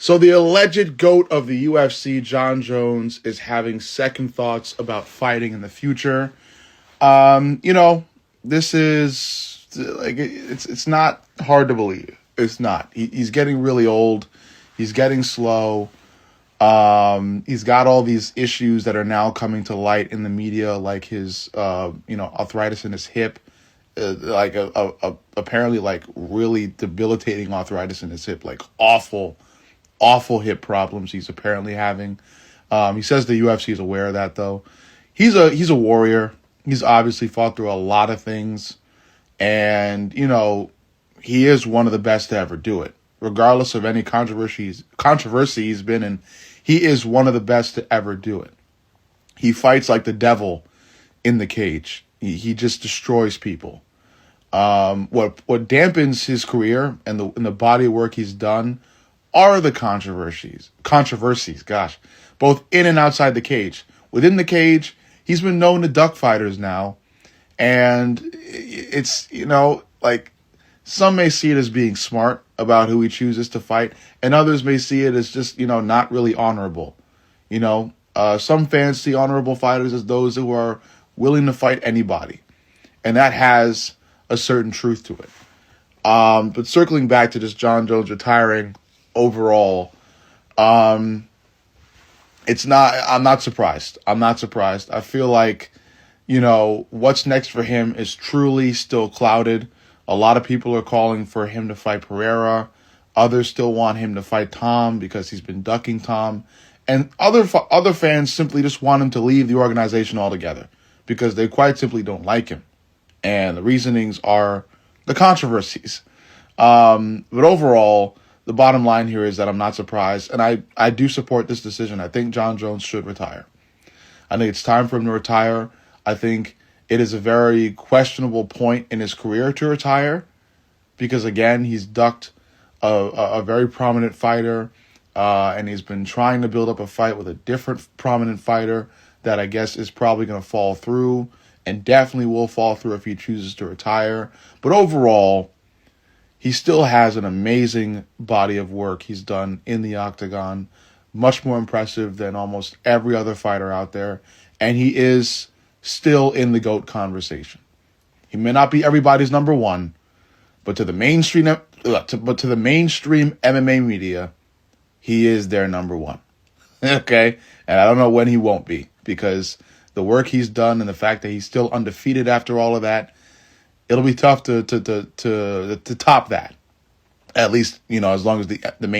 So the alleged GOAT of the UFC, Jon Jones, is having second thoughts about fighting in the future. You know, this is like it's not hard to believe. It's not. He's getting really old. He's getting slow. He's got all these issues that are now coming to light in the media, like his arthritis in his hip, like apparently like really debilitating arthritis in his hip, like awful hip problems he's apparently having. He says the UFC is aware of that though. He's a warrior. He's obviously fought through a lot of things, and he is one of the best to ever do it, regardless of any controversy he's been in. He is one of the best to ever do it. He fights like the devil in the cage. He just destroys people. What dampens his career and the body of work he's done are the controversies, gosh, both in and outside the cage. Within the cage, he's been known to duck fighters now, and it's, like, some may see it as being smart about who he chooses to fight, and others may see it as just, not really honorable. Some fans see honorable fighters as those who are willing to fight anybody, and that has a certain truth to it. But circling back to just Jon Jones retiring overall, I'm not surprised. I feel like, what's next for him is truly still clouded. A lot of people are calling for him to fight Pereira. Others still want him to fight Tom because he's been ducking Tom. And other fans simply just want him to leave the organization altogether because they quite simply don't like him. And the reasonings are the controversies. But overall, the bottom line here is that I'm not surprised, and I do support this decision. I think Jon Jones should retire. I think it's time for him to retire. I think it is a very questionable point in his career to retire because, again, he's ducked a very prominent fighter, and he's been trying to build up a fight with a different prominent fighter that I guess is probably going to fall through and definitely will fall through if he chooses to retire. But overall, he still has an amazing body of work he's done in the octagon, much more impressive than almost every other fighter out there, and he is still in the GOAT conversation. He may not be everybody's number one, but to the mainstream MMA media, he is their number one. Okay? And I don't know when he won't be, because the work he's done and the fact that he's still undefeated after all of that, it'll be tough to top that. At least, as long as the main